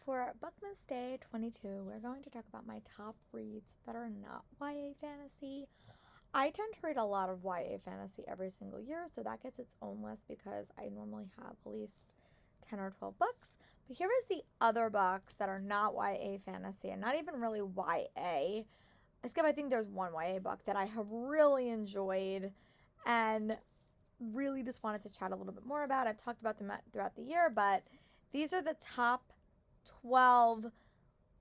For BookMas Day 22, we're going to talk about my top reads that are not YA fantasy. I tend to read a lot of YA fantasy every single year, so that gets its own list because I normally have at least 10 or 12 books. But here is the other books that are not YA fantasy and not even really YA. I think there's one YA book that I have really enjoyed and really just wanted to chat a little bit more about. I've talked about them throughout the year, but these are the top 12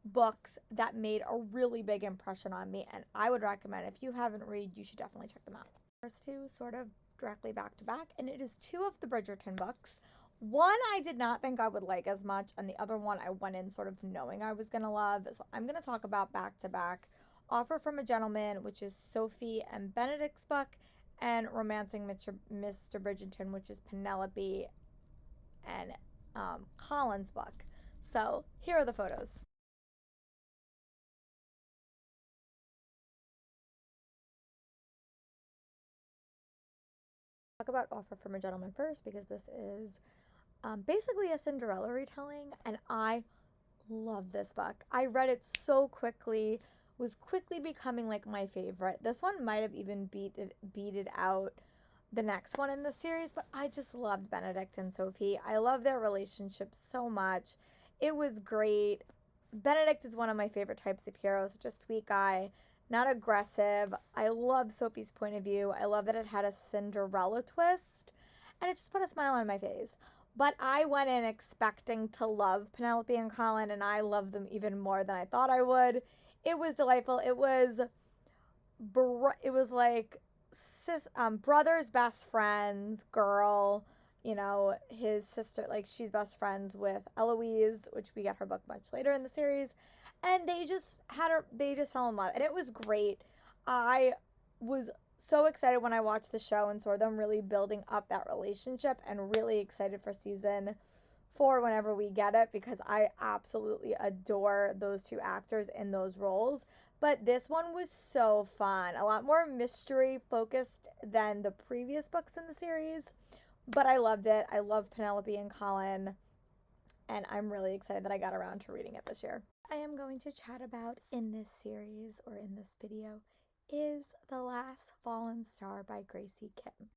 books that made a really big impression on me, and I would recommend, if you haven't read, you should definitely check them out. First two sort of directly back to back, and it is two of the Bridgerton books. One I did not think I would like as much, and the other one I went in sort of knowing I was going to love. So I'm going to talk about back to back Offer from a Gentleman, which is Sophie and Benedict's book, and Romancing Mr. Bridgerton, which is Penelope and Colin's book. So here are the photos. Talk about Offer from a Gentleman first, because this is basically a Cinderella retelling, and I love this book. I read it so quickly, was quickly becoming like my favorite. This one might have even beated out the next one in the series, but I just loved Benedict and Sophie. I love their relationship so much. It was great. Benedict is one of my favorite types of heroes, such a sweet guy, not aggressive. I love Sophie's point of view. I love that it had a Cinderella twist, and it just put a smile on my face. But I went in expecting to love Penelope and Colin, and I loved them even more than I thought I would. It was delightful. It was like brother's best friend's girl, his sister, like she's best friends with Eloise, which we get her book much later in the series, and they just fell in love, and it was great. I was so excited when I watched the show and saw them really building up that relationship, and really excited for season 4 whenever we get it, because I absolutely adore those two actors in those roles. But this one was so fun. A lot more mystery focused than the previous books in the series. But I loved it. I love Penelope and Colin. And I'm really excited that I got around to reading it this year. I am going to chat about in this series, or in this video, is The Last Fallen Star by Gracie Kim.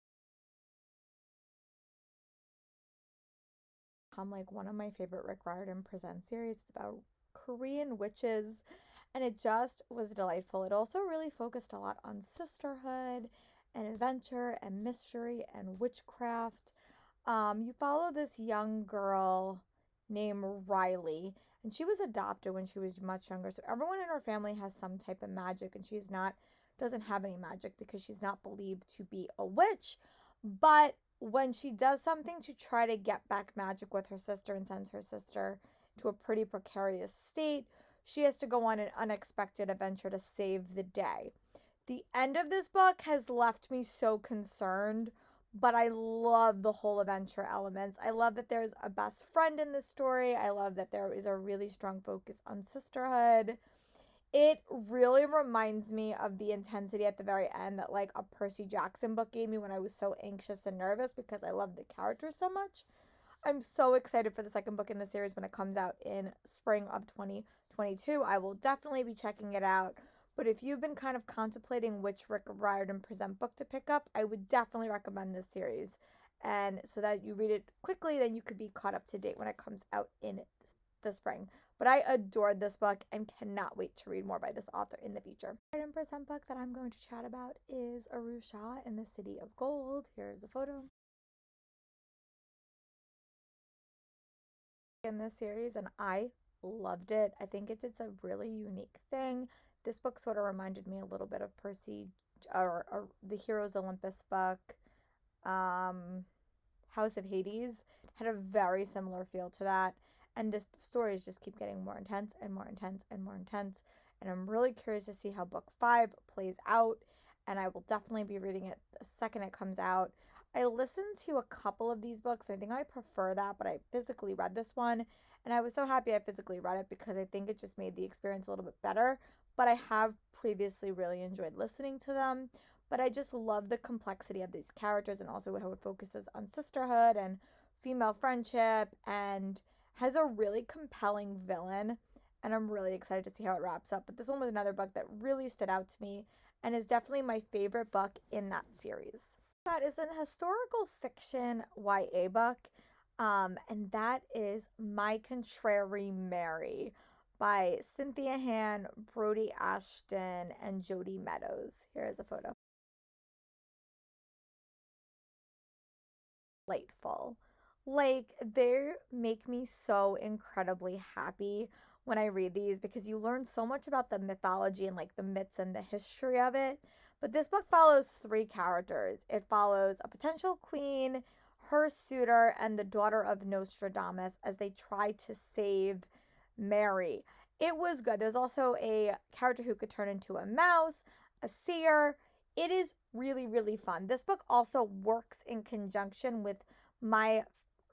Like one of my favorite Rick Riordan Presents series. It's about Korean witches, and it just was delightful. It also really focused a lot on sisterhood and adventure and mystery and witchcraft. You follow this young girl named Riley, and she was adopted when she was much younger, so everyone in her family has some type of magic, and doesn't have any magic because she's not believed to be a witch. But when she does something to try to get back magic with her sister and sends her sister to a pretty precarious state, she has to go on an unexpected adventure to save the day. The end of this book has left me so concerned, but I love the whole adventure elements. I love that there's a best friend in this story. I love that there is a really strong focus on sisterhood. It really reminds me of the intensity at the very end that like a Percy Jackson book gave me when I was so anxious and nervous because I love the characters so much. I'm so excited for the second book in the series when it comes out in spring of 2022. I will definitely be checking it out. But if you've been kind of contemplating which Rick Riordan Present book to pick up, I would definitely recommend this series. And so that you read it quickly, then you could be caught up to date when it comes out in the spring. But I adored this book and cannot wait to read more by this author in the future. The Riordan Present book that I'm going to chat about is Aru Shah in the City of Gold. Here's a photo. In this series, and I loved it. I think it did a really unique thing. This book sort of reminded me a little bit of Percy or the Heroes Olympus book, House of Hades. Had a very similar feel to that, and this stories just keep getting more intense and more intense and more intense, and I'm really curious to see how book 5 plays out, and I will definitely be reading it the second it comes out. I listened to a couple of these books. I think I prefer that, but I physically read this one, and I was so happy I physically read it because I think it just made the experience a little bit better. But I have previously really enjoyed listening to them. But I just love the complexity of these characters, and also how it focuses on sisterhood and female friendship, and has a really compelling villain, and I'm really excited to see how it wraps up. But this one was another book that really stood out to me and is definitely my favorite book in that series. That is an historical fiction YA book, and that is My Contrary Mary by Cynthia Han, Brody Ashton, and Jody Meadows. Here is a photo. Delightful. Like, they make me so incredibly happy when I read these because you learn so much about the mythology and like the myths and the history of it. But this book follows three characters. It follows a potential queen, her suitor, and the daughter of Nostradamus as they try to save Mary. It was good. There's also a character who could turn into a mouse, a seer. It is really, really fun. This book also works in conjunction with my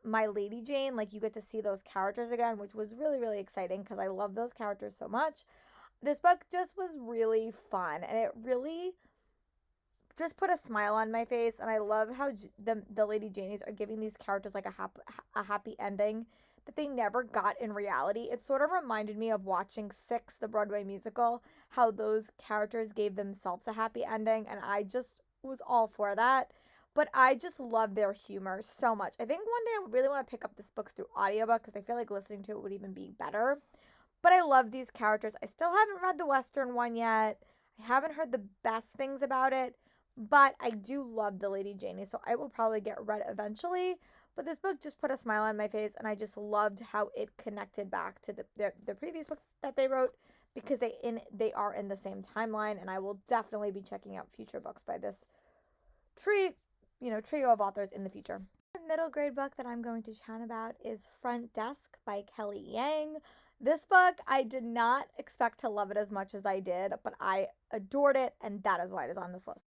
my Lady Jane. Like, you get to see those characters again, which was really, really exciting because I love those characters so much. This book just was really fun, and it really just put a smile on my face. And I love how the Lady Janies are giving these characters like a happy ending that they never got in reality. It sort of reminded me of watching Six, the Broadway musical, how those characters gave themselves a happy ending, and I just was all for that. But I just love their humor so much. I think one day I really want to pick up this book through audiobook because I feel like listening to it would even be better. But I love these characters. I still haven't read the Western one yet. I haven't heard the best things about it, but I do love the Lady Janie, so I will probably get read eventually. But this book just put a smile on my face, and I just loved how it connected back to the previous book that they wrote because they are in the same timeline, and I will definitely be checking out future books by this trio of authors in the future. The middle grade book that I'm going to chat about is Front Desk by Kelly Yang. This book, I did not expect to love it as much as I did, but I adored it, and that is why it is on this list.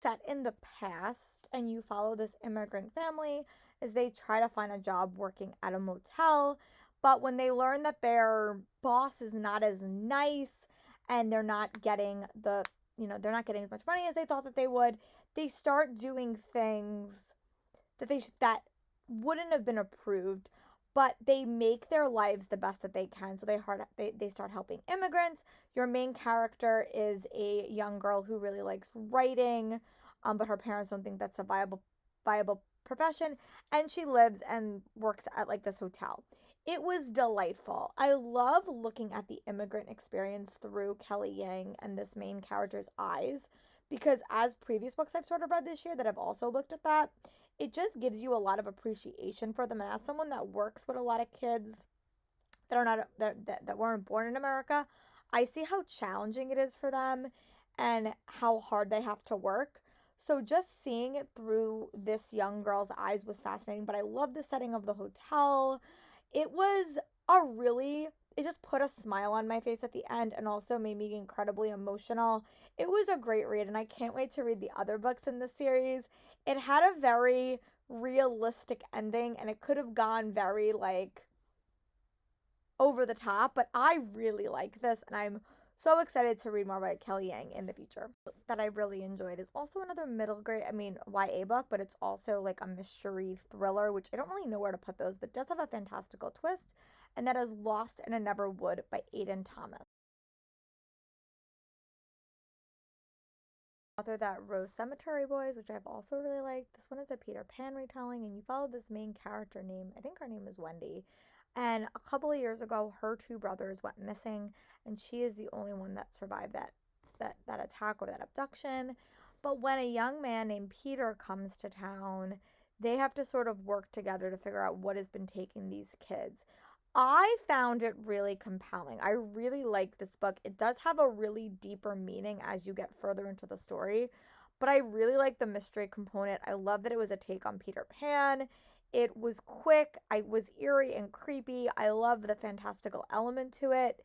Set in the past, and you follow this immigrant family as they try to find a job working at a motel. But when they learn that their boss is not as nice and they're not getting they're not getting as much money as they thought that they would, they start doing things that wouldn't have been approved, but they make their lives the best that they can. So they start helping immigrants. Your main character is a young girl who really likes writing, but her parents don't think that's a viable profession, and she lives and works at like this hotel. It was delightful. I love looking at the immigrant experience through Kelly Yang and this main character's eyes because as previous books I've sort of read this year that have also looked at that, it just gives you a lot of appreciation for them. And as someone that works with a lot of kids that are not that weren't born in America, I see how challenging it is for them and how hard they have to work. So just seeing it through this young girl's eyes was fascinating. But I love the setting of the hotel. It was it just put a smile on my face at the end and also made me incredibly emotional. It was a great read, and I can't wait to read the other books in the series. It had a very realistic ending, and it could have gone very like over the top, but I really like this, and I'm so excited to read more about Kelly Yang in the future. That I really enjoyed is also another YA book, but it's also like a mystery thriller, which I don't really know where to put those, but does have a fantastical twist, and that is Lost in a Never Wood by Aiden Thomas. Author that wrote Cemetery Boys, which I've also really liked. This one is a Peter Pan retelling, and you follow this main character name. I think her name is Wendy. And a couple of years ago, her two brothers went missing, and she is the only one that survived that attack or that abduction. But when a young man named Peter comes to town, they have to sort of work together to figure out what has been taking these kids. I found it really compelling. I really like this book. It does have a really deeper meaning as you get further into the story, but I really like the mystery component. I love that it was a take on Peter Pan. It was quick. I was eerie and creepy. I love the fantastical element to it.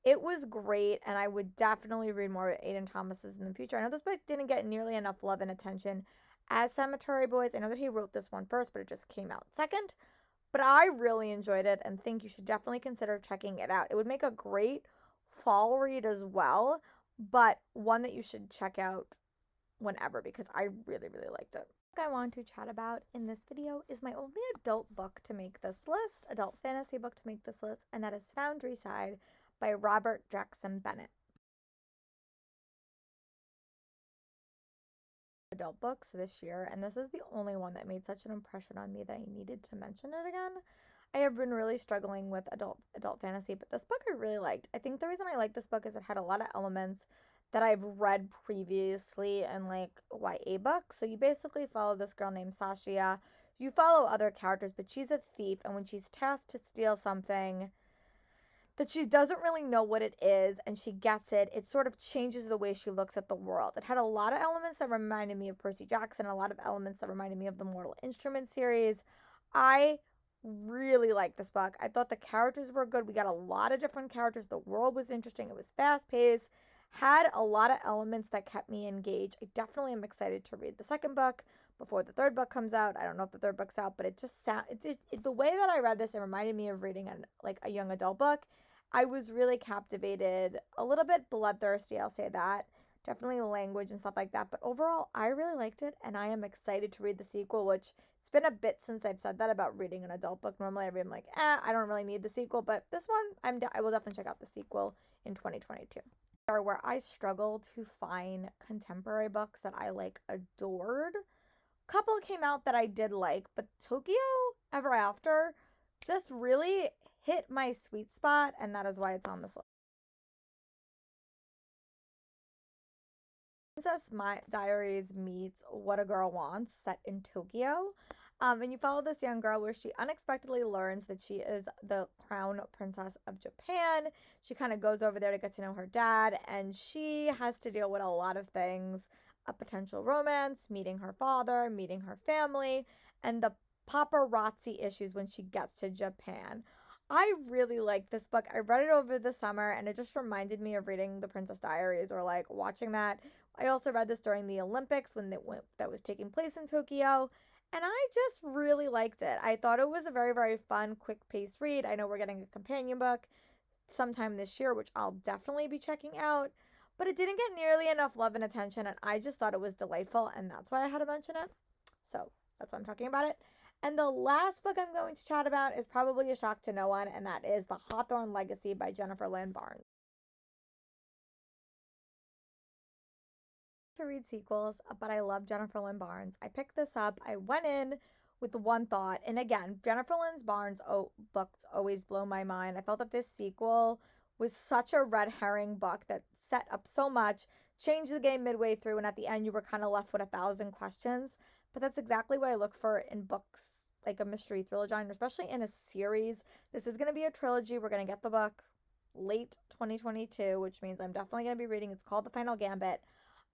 It was great, and I would definitely read more of Aiden Thomas's in the future. I know this book didn't get nearly enough love and attention as Cemetery Boys. I know that he wrote this one first, but it just came out second. But I really enjoyed it and think you should definitely consider checking it out. It would make a great fall read as well, but one that you should check out whenever because I really, really liked it. I want to chat about in this video is my only adult book to make this list, adult fantasy book to make this list, and that is Foundryside by Robert Jackson Bennett. Adult books this year, and this is the only one that made such an impression on me that I needed to mention it again. I have been really struggling with adult fantasy, but this book I really liked. I think the reason I like this book is it had a lot of elements that I've read previously in like YA books. So you basically follow this girl named Sasha. You follow other characters, but she's a thief, and when she's tasked to steal something that she doesn't really know what it is and she gets it, it sort of changes the way she looks at the world. It had a lot of elements that reminded me of Percy Jackson, a lot of elements that reminded me of the Mortal Instruments series. I really liked this book. I thought the characters were good. We got a lot of different characters. The world was interesting. It was fast-paced, had a lot of elements that kept me engaged. I definitely am excited to read the second book before the third book comes out. I don't know if the third book's out, but it just the way that I read this, it reminded me of reading a young adult book. I was really captivated, a little bit bloodthirsty, I'll say that. Definitely language and stuff like that. But overall, I really liked it, and I am excited to read the sequel, which it's been a bit since I've said that about reading an adult book. Normally, I read them like, I don't really need the sequel. But this one, I will definitely check out the sequel in 2022. Where I struggle to find contemporary books that I like adored. A couple came out that I did like, but Tokyo Ever After just really hit my sweet spot, and that is why it's on this list. Princess Diaries meets What a Girl Wants, set in Tokyo. And you follow this young girl where she unexpectedly learns that she is the crown princess of Japan. She kind of goes over there to get to know her dad, and she has to deal with a lot of things, a potential romance, meeting her father, meeting her family, and the paparazzi issues when she gets to Japan. I really like this book. I read it over the summer, and it just reminded me of reading The Princess Diaries or like watching that. I also read this during the Olympics that was taking place in Tokyo, and I just really liked it. I thought it was a very, very fun, quick-paced read. I know we're getting a companion book sometime this year, which I'll definitely be checking out, but it didn't get nearly enough love and attention, and I just thought it was delightful, and that's why I had to mention it. So that's why I'm talking about it. And the last book I'm going to chat about is probably a shock to no one, and that is The Hawthorne Legacy by Jennifer Lynn Barnes. To read sequels, but I love Jennifer Lynn Barnes. I picked this up. I went in with one thought, and again, Jennifer Lynn Barnes books always blow my mind. I felt that this sequel was such a red herring book that set up so much, changed the game midway through, and at the end you were kind of left with 1,000 questions. But that's exactly what I look for in books like a mystery thriller genre, especially in a series. This is going to be a trilogy. We're going to get the book late 2022, which means I'm definitely going to be reading. It's called The Final Gambit.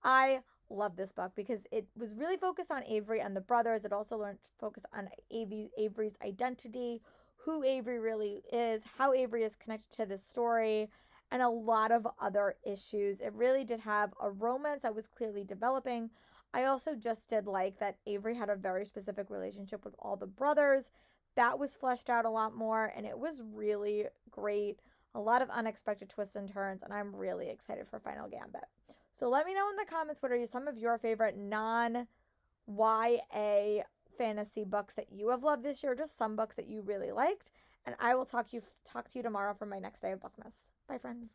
I love this book because it was really focused on Avery and the brothers. It also focused on Avery's identity, who Avery really is, how Avery is connected to this story, and a lot of other issues. It really did have a romance that was clearly developing. I also just did like that Avery had a very specific relationship with all the brothers. That was fleshed out a lot more, and it was really great. A lot of unexpected twists and turns, and I'm really excited for Final Gambit. So let me know in the comments what are some of your favorite non-YA fantasy books that you have loved this year, just some books that you really liked. And I will talk to you tomorrow for my next day of BookMas. Bye, friends.